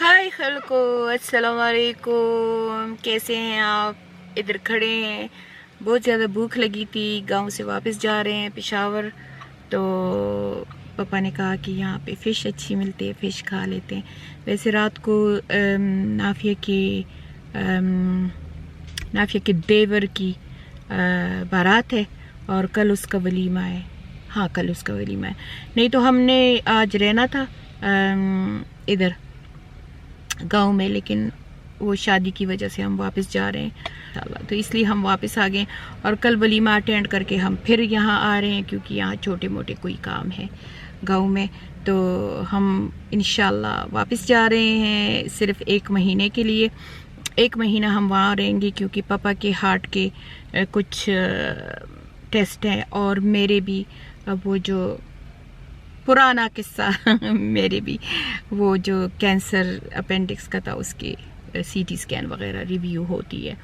हाय खलको, अस्सलाम वालेकुम। कैसे हैं आप? इधर खड़े हैं, बहुत ज़्यादा भूख लगी थी। गांव से वापस जा रहे हैं पेशावर, तो पापा ने कहा कि यहाँ पे फ़िश अच्छी मिलती है, फ़िश खा लेते हैं। वैसे रात को नाफिया के देवर की बारात है और कल उसका वलीमा है। हाँ, कल उसका वलीमा है। नहीं तो हमने आज रहना था इधर गांव में, लेकिन वो शादी की वजह से हम वापस जा रहे हैं, तो इसलिए हम वापस आ गए और कल वलीमा अटेंड करके हम फिर यहाँ आ रहे हैं, क्योंकि यहाँ छोटे मोटे कोई काम है गांव में। तो हम इंशाल्लाह वापस जा रहे हैं सिर्फ 1 महीने के लिए। 1 महीना हम वहाँ रहेंगे, क्योंकि पापा के हार्ट के कुछ टेस्ट हैं और मेरे भी वो जो पुराना किस्सा मेरे भी वो जो कैंसर अपेंडिक्स का था, उसके सीटी स्कैन वगैरह रिव्यू होती है,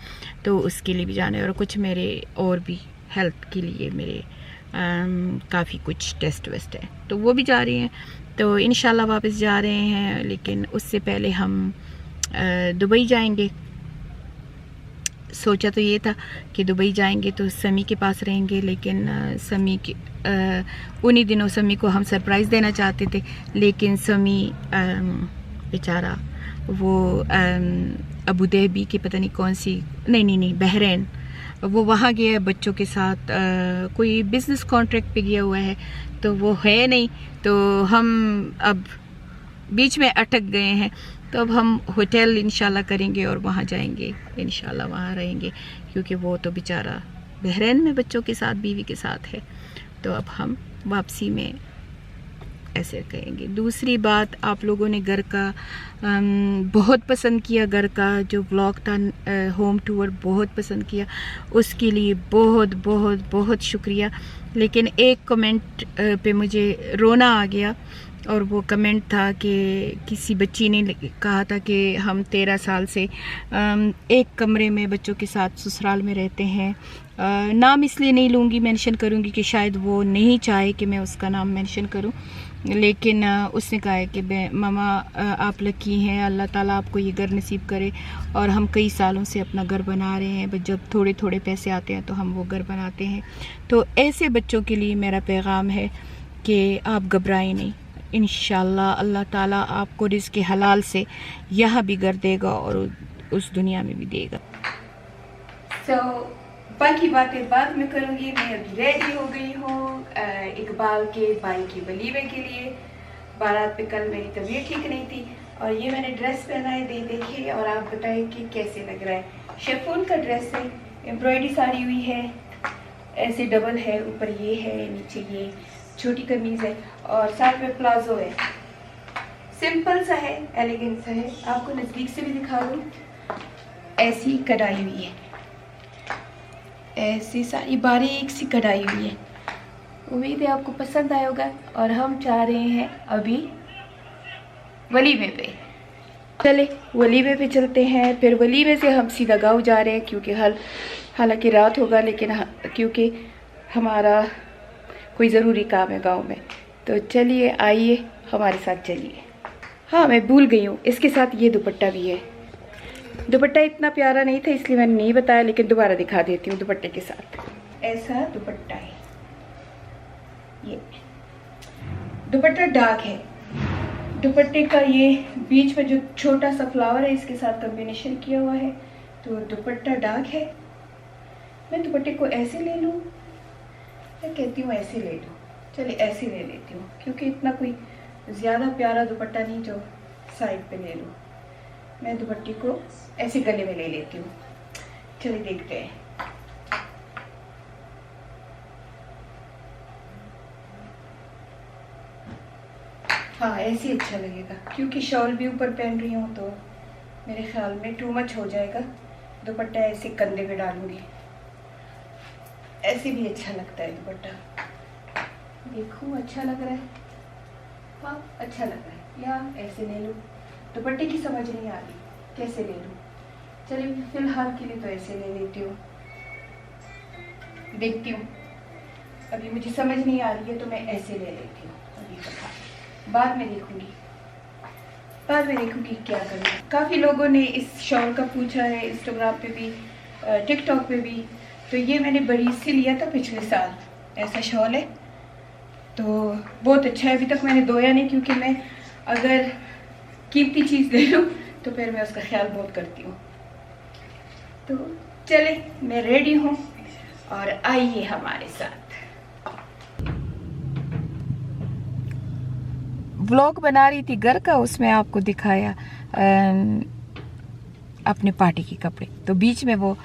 तो उसके लिए भी जाना है। और कुछ मेरे और भी हेल्थ के लिए मेरे काफ़ी कुछ टेस्ट वेस्ट है, तो वो भी जा रही हैं। तो इंशाल्लाह वापस जा रहे हैं, लेकिन उससे पहले हम दुबई जाएंगे। सोचा तो ये था कि दुबई जाएंगे तो समी के पास रहेंगे, लेकिन समी के उन्हीं दिनों समी को हम सरप्राइज़ देना चाहते थे, लेकिन समी बेचारा वो अबू धाबी के पता नहीं कौन सी नहीं बहरीन, वो वहाँ गया है बच्चों के साथ। कोई बिज़नेस कॉन्ट्रैक्ट पे गया हुआ है, तो वो है नहीं, तो हम अब बीच में अटक गए हैं। तो अब हम होटल इंशाल्लाह करेंगे और वहाँ जाएंगे, इंशाल्लाह वहाँ रहेंगे, क्योंकि वो तो बेचारा बहरीन में बच्चों के साथ, बीवी के साथ है। तो अब हम वापसी में ऐसे करेंगे। दूसरी बात, आप लोगों ने घर का बहुत पसंद किया, घर का जो व्लॉग था होम टूर बहुत पसंद किया, उसके लिए बहुत बहुत बहुत शुक्रिया। लेकिन एक कमेंट पे मुझे रोना आ गया, और वो कमेंट था कि किसी बच्ची ने कहा था कि हम 13 साल से एक कमरे में बच्चों के साथ ससुराल में रहते हैं। नाम इसलिए नहीं लूँगी, मेंशन करूँगी कि शायद वो नहीं चाहे कि मैं उसका नाम मेंशन करूँ, लेकिन उसने कहा है कि मामा आप लकी हैं, अल्लाह ताला आपको ये घर नसीब करे। और हम कई सालों से अपना घर बना रहे हैं, बस जब थोड़े थोड़े पैसे आते हैं तो हम वो घर बनाते हैं। तो ऐसे बच्चों के लिए मेरा पैगाम है कि आप घबराएं नहीं, इंशाल्लाह अल्लाह ताला आपको रिज़्क़ हलाल से यहाँ भी घर देगा और उस दुनिया में भी देगा। बाकी बातें बाद में करूँगी। मैं अभी रेडी हो गई हूँ इकबाल के भाई की वलीमे के लिए। बारात पे कल मेरी तबीयत ठीक नहीं थी, और ये मैंने ड्रेस पहना है, देखिए और आप बताएं कि कैसे लग रहा है। शेफोन का ड्रेस है, एम्ब्रॉयडरी साड़ी हुई है, ऐसे डबल है, ऊपर ये है, नीचे ये छोटी कमीज है और साथ में प्लाजो है। सिंपल सा है, एलिगेंट सा है। आपको नजदीक से भी दिखा दूँ, ऐसी कढ़ाई हुई है, ऐसी सारी बारीक सी कढ़ाई हुई है। उम्मीद है आपको पसंद आया होगा। और हम जा रहे हैं अभी वलीमे पे। चले वलीमे पे चलते हैं, फिर वलीमे से हम सीधा गाँव जा रहे हैं, क्योंकि हालांकि रात होगा, लेकिन क्योंकि हमारा कोई ज़रूरी काम है गांव में। तो चलिए, आइए हमारे साथ चलिए। हाँ, मैं भूल गई हूँ, इसके साथ ये दुपट्टा भी है। दुपट्टा इतना प्यारा नहीं था इसलिए मैंने नहीं बताया, लेकिन दोबारा दिखा देती हूँ दुपट्टे के साथ। ऐसा दुपट्टा है, ये दुपट्टा डार्क है। दुपट्टे का ये बीच में जो छोटा सा फ्लावर है, इसके साथ कॉम्बिनेशन किया हुआ है, तो दुपट्टा डार्क है। मैं दुपट्टे को ऐसे ले लूँ, मैं कहती हूँ ऐसे ले लूँ। चलिए ऐसे ले लेती हूँ, क्योंकि इतना कोई ज़्यादा प्यारा दुपट्टा नहीं जो साइड पे ले लूँ। मैं दुपट्टे को ऐसे गले में ले लेती हूँ। चलिए देखते हैं। हाँ, ऐसे अच्छा लगेगा, क्योंकि शॉल भी ऊपर पहन रही हूँ, तो मेरे ख्याल में टू मच हो जाएगा। दुपट्टा ऐसे कंधे पे डालूंगी, ऐसे भी अच्छा लगता है दुपट्टा। देखो अच्छा लग रहा है, हाँ अच्छा लग रहा है। या ऐसे ले लूँ, दुपट्टे की समझ नहीं आ रही कैसे ले लूँ। चलिए फिलहाल के लिए तो ऐसे ले लेती हूँ, देखती हूँ। अभी मुझे समझ नहीं आ रही है तो मैं ऐसे ले लेती हूँ, अभी बाद में देखूँगी। बाद में देखूंगी क्या करूँ। काफ़ी लोगों ने इस शॉल का पूछा है, इंस्टाग्राम पे भी, टिकटॉक पे भी। तो ये मैंने बड़ी से लिया था पिछले साल, ऐसा शॉल है, तो बहुत अच्छा है। अभी तक मैंने धोया नहीं, क्योंकि मैं अगर कीमती चीज़ ले लूँ तो फिर मैं उसका ख्याल बहुत करती हूँ। तो चले, मैं रेडी हूँ और आइए हमारे साथ। व्लॉग बना रही थी घर का, उसमें आपको दिखाया अपने पार्टी के कपड़े। तो बीच में वो,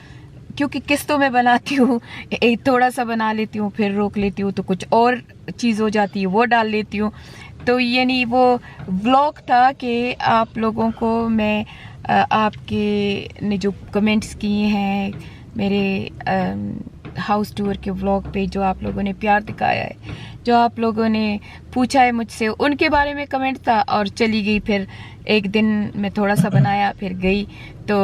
क्योंकि किस्तों में बनाती हूँ, थोड़ा सा बना लेती हूँ, फिर रोक लेती हूँ, तो कुछ और चीज़ हो जाती है, वो डाल लेती हूँ। तो यानी वो व्लॉग था कि आप लोगों को मैं आपके ने जो कमेंट्स किए हैं मेरे हाउस टूर के व्लॉग पे, जो आप लोगों ने प्यार दिखाया है, जो आप लोगों ने पूछा है मुझसे, उनके बारे में कमेंट था। और चली गई, फिर एक दिन मैं थोड़ा सा बनाया, फिर गई तो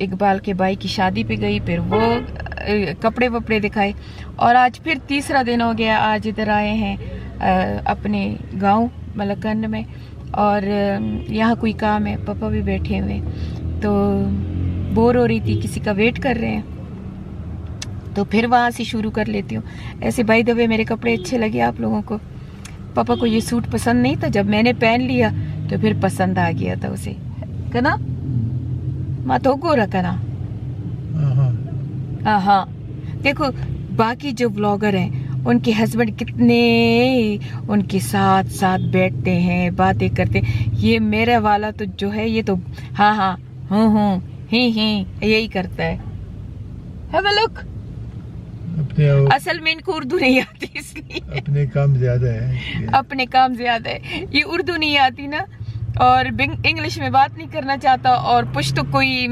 इकबाल के भाई की शादी पे गई, फिर वो कपड़े वपड़े दिखाए। और आज फिर तीसरा दिन हो गया, आज इधर आए हैं अपने गांव मलकंड में, और यहाँ कोई काम है, पापा भी बैठे हुए, तो बोर हो रही थी, किसी का वेट कर रहे हैं, तो फिर वहाँ से शुरू कर लेती हूँ। ऐसे बाय द वे मेरे कपड़े अच्छे लगे आप लोगों को? पापा को ये सूट पसंद नहीं था, जब मैंने पहन लिया तो फिर पसंद आ गया था उसे, कना मातो गोरा कना। हाँ, देखो बाकी जो ब्लॉगर हैं उनके हस्बैंड कितने उनके साथ साथ बैठते हैं, बातें करते हैं। ये मेरा वाला तो जो है, ये तो हाँ हूँ ही यही करता है। Have a look. असल में इनको उर्दू नहीं आती, इसलिए अपने काम ज्यादा है, ये उर्दू नहीं आती ना, और इंग्लिश में बात नहीं करना चाहता। और पुश्तो कोई,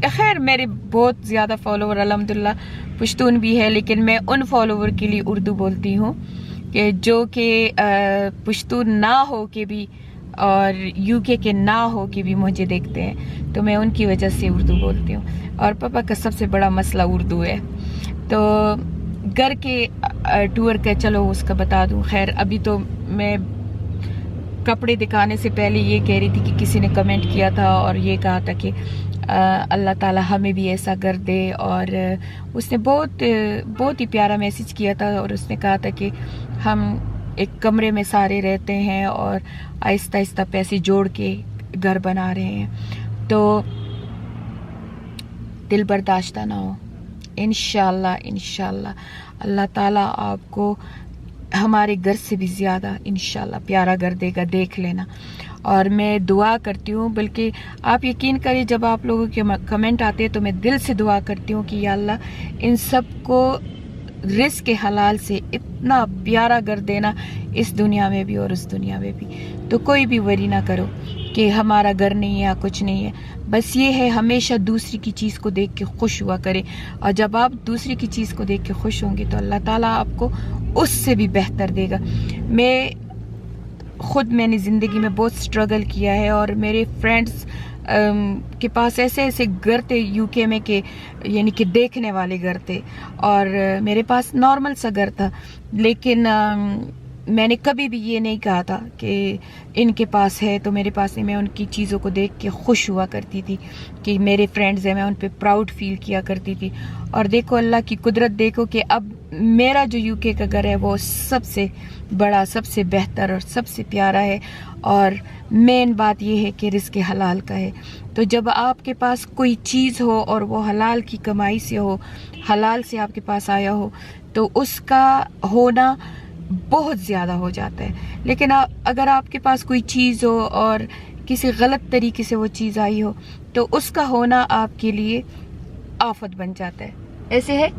खैर मेरे बहुत ज़्यादा फॉलोवर अल्हम्दुलिल्लाह पुश्तून भी है, लेकिन मैं उन फॉलोवर के लिए उर्दू बोलती हूँ कि जो कि पुश्तून ना हो के भी और यूके के ना हो के भी मुझे देखते हैं, तो मैं उनकी वजह से उर्दू बोलती हूँ। और पापा का सबसे बड़ा मसला उर्दू है। तो घर के टूर का चलो उसका बता दूँ। खैर अभी तो मैं कपड़े दिखाने से पहले ये कह रही थी कि किसी ने कमेंट किया था और ये कहा था कि अल्लाह ताला हमें भी ऐसा कर दे, और उसने बहुत ही प्यारा मैसेज किया था, और उसने कहा था कि हम एक कमरे में सारे रहते हैं और आहिस्ता आहिस्ता पैसे जोड़ के घर बना रहे हैं, तो दिल बर्दाश्त ना हो। इंशाल्लाह अल्लाह ताला आपको हमारे घर से भी ज़्यादा इंशाल्लाह प्यारा घर देगा, देख लेना। और मैं दुआ करती हूँ, बल्कि आप यकीन करें जब आप लोगों के कमेंट आते हैं तो मैं दिल से दुआ करती हूँ कि या अल्लाह इन सब को रिस्क के हलाल से इतना प्यारा घर देना, इस दुनिया में भी और उस दुनिया में भी। तो कोई भी वरी ना करो कि हमारा घर नहीं है या कुछ नहीं है, बस ये है हमेशा दूसरी की चीज़ को देख के खुश हुआ करें। और जब आप दूसरी की चीज़ को देख के खुश होंगे तो अल्लाह ताला आपको उससे भी बेहतर देगा। मैंने ज़िंदगी में बहुत स्ट्रगल किया है, और मेरे फ्रेंड्स के पास ऐसे ऐसे घर थे यूके में के यानी कि देखने वाले घर थे, और मेरे पास नॉर्मल सा घर था, लेकिन मैंने कभी भी ये नहीं कहा था कि इनके पास है तो मेरे पास नहीं। मैं उनकी चीज़ों को देख के खुश हुआ करती थी कि मेरे फ्रेंड्स हैं, मैं उन पे प्राउड फील किया करती थी। और देखो अल्लाह की कुदरत, देखो कि अब मेरा जो यूके का घर है वो सबसे बड़ा, सबसे बेहतर और सबसे प्यारा है। और मेन बात ये है कि रिज़्क़ हलाल का है। तो जब आपके पास कोई चीज़ हो और वो हलाल की कमाई से हो, हलाल से आपके पास आया हो, तो उसका होना बहुत ज़्यादा हो जाता है। लेकिन अगर आपके पास कोई चीज़ हो और किसी गलत तरीके से वो चीज़ आई हो, तो उसका होना आपके लिए आफत बन जाता है। ऐसे है,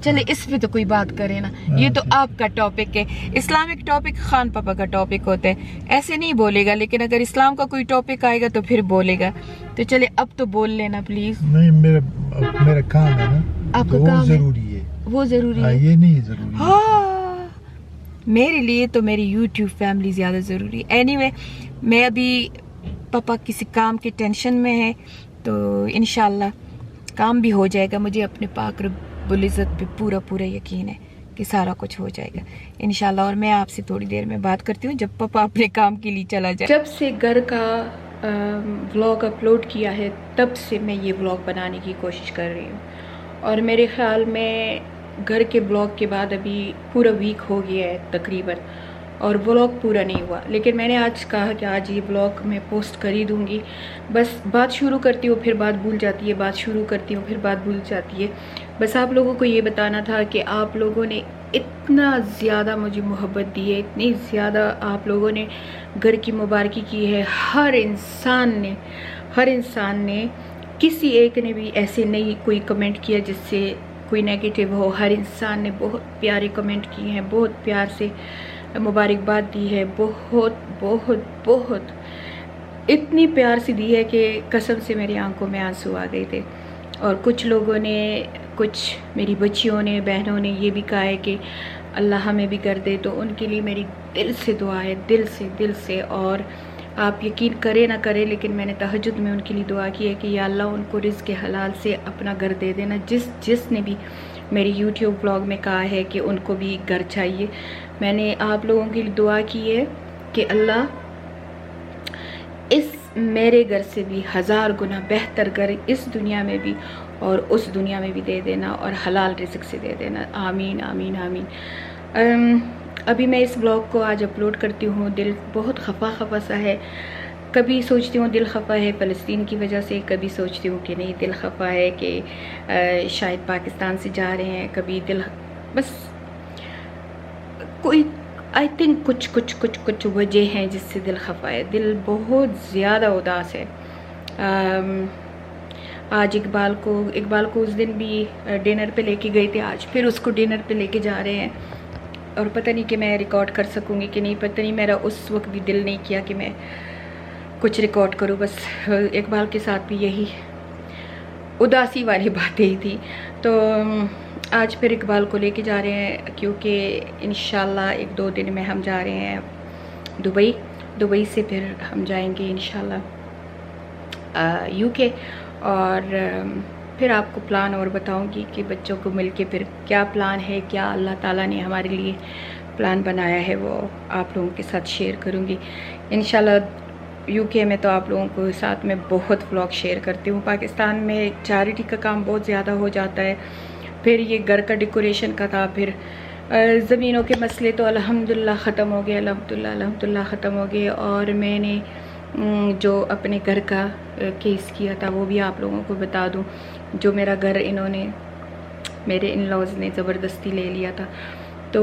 चले इस पे तो कोई बात करे ना, ये तो आपका टॉपिक है, इस्लामिक टॉपिक खान पापा का टॉपिक होता है, ऐसे नहीं बोलेगा। लेकिन अगर इस्लाम का कोई टॉपिक आएगा तो फिर बोलेगा। तो चले अब तो बोल लेना प्लीज। नहीं, मेरा काम है ना, आपका तो काम जरूरी है, वो जरूरी है, ये नहीं जरूरी। हाँ, मेरे लिए तो मेरी यूट्यूब फैमिली ज़्यादा ज़रूरी है। एनीवे, मैं अभी पापा किसी काम के टेंशन में है, तो इंशाल्लाह काम भी हो जाएगा। मुझे अपने पाक रब्बुल इज़्ज़त पे पूरा यकीन है कि सारा कुछ हो जाएगा इंशाल्लाह। और मैं आपसे थोड़ी देर में बात करती हूँ जब पापा अपने काम के लिए चला जाए। जब से घर का व्लॉग अपलोड किया है तब से मैं ये व्लॉग बनाने की कोशिश कर रही हूँ, और मेरे ख्याल में घर के व्लॉग के बाद अभी पूरा वीक हो गया है तकरीबन, और व्लॉग पूरा नहीं हुआ। लेकिन मैंने आज कहा कि आज ये व्लॉग मैं पोस्ट कर ही दूँगी। बस बात शुरू करती हूँ फिर बात भूल जाती है, बात शुरू करती हूँ फिर बात भूल जाती है। बस आप लोगों को ये बताना था कि आप लोगों ने इतना ज़्यादा मुझे मोहब्बत दी है, इतनी ज़्यादा आप लोगों ने घर की मुबारकी की है। हर इंसान ने किसी एक ने भी ऐसे नहीं कोई कमेंट किया जिससे कोई नेगेटिव हो। हर इंसान ने बहुत प्यारे कमेंट किए हैं, बहुत प्यार से मुबारकबाद दी है, बहुत बहुत बहुत इतनी प्यार से दी है कि कसम से मेरी आंखों में आंसू आ गए थे। और कुछ लोगों ने, कुछ मेरी बच्चियों ने, बहनों ने ये भी कहा है कि अल्लाह हमें भी कर दे, तो उनके लिए मेरी दिल से दुआ है, दिल से। और आप यकीन करें ना करें लेकिन मैंने तहज्जुद में उनके लिए दुआ की है कि या अल्लाह उनको रिज़्क़ हलाल से अपना घर दे देना। जिसने भी मेरी यूट्यूब ब्लॉग में कहा है कि उनको भी घर चाहिए, मैंने आप लोगों के लिए दुआ की है कि अल्लाह इस मेरे घर से भी 1000 गुना बेहतर घर इस दुनिया में भी और उस दुनिया में भी दे देना, और हलाल रिज़्क़ से दे देना। आमीन आमीन आमीन। अभी मैं इस ब्लॉग को आज अपलोड करती हूँ, दिल बहुत खफा सा है। कभी सोचती हूँ दिल खफा है फ़लस्तीन की वजह से, कभी सोचती हूँ कि नहीं दिल खफा है कि शायद पाकिस्तान से जा रहे हैं, कभी दिल बस कोई आई थिंक कुछ वजह हैं जिससे दिल खफा है। दिल बहुत ज़्यादा उदास है। आज इकबाल को उस दिन भी डिनर पे लेके गए थे, आज फिर उसको डिनर पे लेके जा रहे हैं। और पता नहीं कि मैं रिकॉर्ड कर सकूँगी कि नहीं, पता नहीं। मेरा उस वक्त भी दिल नहीं किया कि मैं कुछ रिकॉर्ड करूँ। बस इकबाल के साथ भी यही उदासी वाली बातें ही थी। तो आज फिर इकबाल को लेके जा रहे हैं क्योंकि इंशाल्लाह 1-2 दिन में हम जा रहे हैं दुबई से फिर हम जाएंगे इंशाल्लाह यूके। और फिर आपको प्लान और बताऊंगी कि बच्चों को मिलके फिर क्या प्लान है, क्या अल्लाह ताला ने हमारे लिए प्लान बनाया है, वो आप लोगों के साथ शेयर करूंगी इंशाल्लाह। यूके में तो आप लोगों को साथ में बहुत व्लॉग शेयर करती हूँ। पाकिस्तान में चैरिटी का काम बहुत ज़्यादा हो जाता है, फिर ये घर का डेकोरेशन का था, फिर ज़मीनों के मसले तो अल्हम्दुलिल्लाह ख़त्म हो गए, अल्हम्दुलिल्लाह ख़त्म हो गए। और मैंने जो अपने घर का केस किया था वो भी आप लोगों को बता दूं। जो मेरा घर इन्होंने, मेरे इन लॉज ने ज़बरदस्ती ले लिया था, तो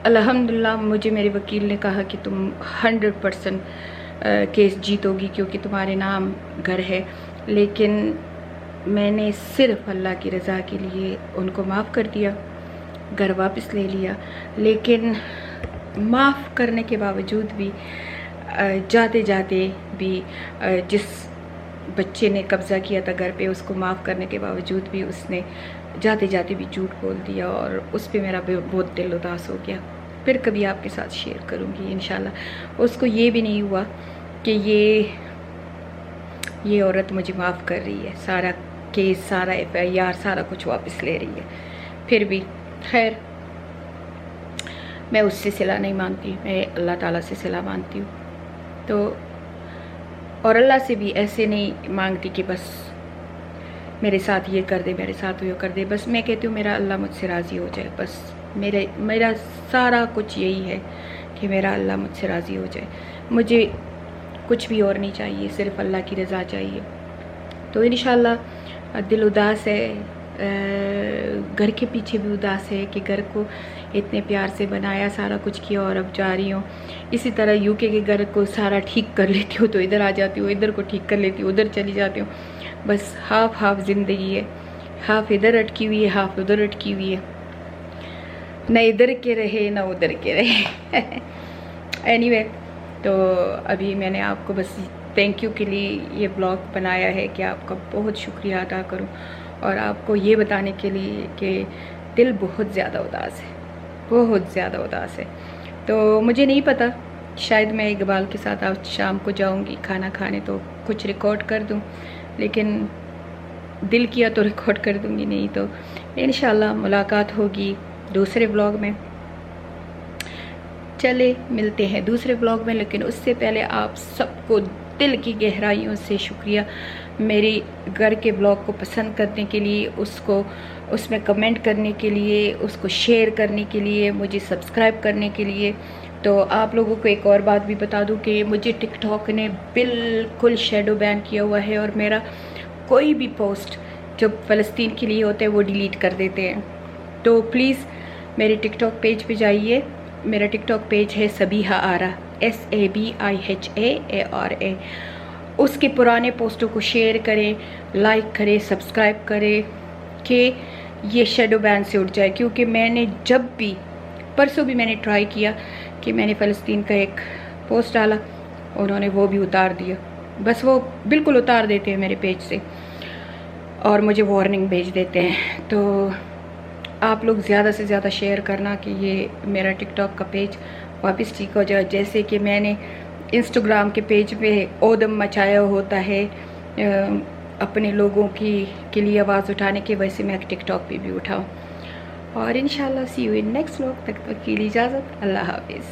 अल्हम्दुलिल्लाह मुझे मेरे वकील ने कहा कि तुम 100% केस जीतोगी क्योंकि तुम्हारे नाम घर है। लेकिन मैंने सिर्फ अल्लाह की रज़ा के लिए उनको माफ़ कर दिया, घर वापस ले लिया। लेकिन माफ़ करने के बावजूद भी जाते भी जिस बच्चे ने कब्ज़ा किया था घर पे, उसको माफ़ करने के बावजूद भी उसने जाते भी झूठ बोल दिया, और उस पर मेरा बहुत दिल उदास हो गया। फिर कभी आपके साथ शेयर करूँगी इंशाल्लाह। उसको ये भी नहीं हुआ कि ये औरत मुझे माफ़ कर रही है, सारा केस, सारा FIR, सारा कुछ वापस ले रही है। फिर भी खैर, मैं उससे सिला नहीं मानती, मैं अल्लाह ताला से सिला मानती हूँ। तो और अल्लाह से भी ऐसे नहीं मांगती कि बस मेरे साथ ये कर दे, मेरे साथ ये कर दे। बस मैं कहती हूँ मेरा अल्लाह मुझसे राज़ी हो जाए। बस मेरा सारा कुछ यही है कि मेरा अल्लाह मुझसे राज़ी हो जाए। मुझे कुछ भी और नहीं चाहिए, सिर्फ अल्लाह की रज़ा चाहिए। तो इंशाल्लाह दिल उदास है, घर के पीछे भी उदास है कि घर को इतने प्यार से बनाया, सारा कुछ किया, और अब जा रही हूँ। इसी तरह यूके के घर को सारा ठीक कर लेती हूँ तो इधर आ जाती हूँ, इधर को ठीक कर लेती हूँ, उधर चली जाती हूँ। बस हाफ ज़िंदगी है, हाफ इधर अटकी हुई है, हाफ उधर अटकी हुई है, न इधर के रहे न उधर के रहे। एनीवे, तो अभी मैंने आपको बस थैंक यू के लिए ये ब्लॉग बनाया है कि आपका बहुत शुक्रिया अदा करूं, और आपको ये बताने के लिए कि दिल बहुत ज़्यादा उदास है, बहुत ज़्यादा उदास है। तो मुझे नहीं पता, शायद मैं इकबाल के साथ आज शाम को जाऊंगी खाना खाने तो कुछ रिकॉर्ड कर दूं, लेकिन दिल किया तो रिकॉर्ड कर दूंगी, नहीं तो इंशाल्लाह मुलाकात होगी दूसरे ब्लॉग में। चले मिलते हैं दूसरे ब्लॉग में, लेकिन उससे पहले आप सबको दिल की गहराइयों से शुक्रिया मेरी घर के ब्लॉग को पसंद करने के लिए, उसमें कमेंट करने के लिए, उसको शेयर करने के लिए, मुझे सब्सक्राइब करने के लिए। तो आप लोगों को एक और बात भी बता दूं कि मुझे टिकटॉक ने बिल्कुल शैडो बैन किया हुआ है और मेरा कोई भी पोस्ट जो फ़लस्तीन के लिए होता है वो डिलीट कर देते हैं। तो प्लीज़ मेरे टिकटॉक पेज पे जाइए। मेरा टिकटॉक पेज है सबीहा आरा, SABIHAARA। उसके पुराने पोस्टों को शेयर करें, लाइक करें, सब्सक्राइब करें कि ये शैडो बैन से उठ जाए। क्योंकि मैंने जब भी परसों भी मैंने ट्राई किया कि मैंने फ़लस्तीन का एक पोस्ट डाला, उन्होंने वो भी उतार दिया। बस वो बिल्कुल उतार देते हैं मेरे पेज से और मुझे वार्निंग भेज देते हैं। तो आप लोग ज़्यादा से ज़्यादा शेयर करना कि ये मेरा टिकटॉक का पेज वापस ठीक हो जाए। जैसे कि मैंने इंस्टाग्राम के पेज पे ओदम मचाया होता है अपने लोगों के लिए आवाज़ उठाने की, वैसे मैं टिकटॉक पे भी उठाऊँ। और इंशाल्लाह सी यू इन नेक्स्ट व्लॉग। तक के लिए इजाज़त, अल्लाह हाफिज़।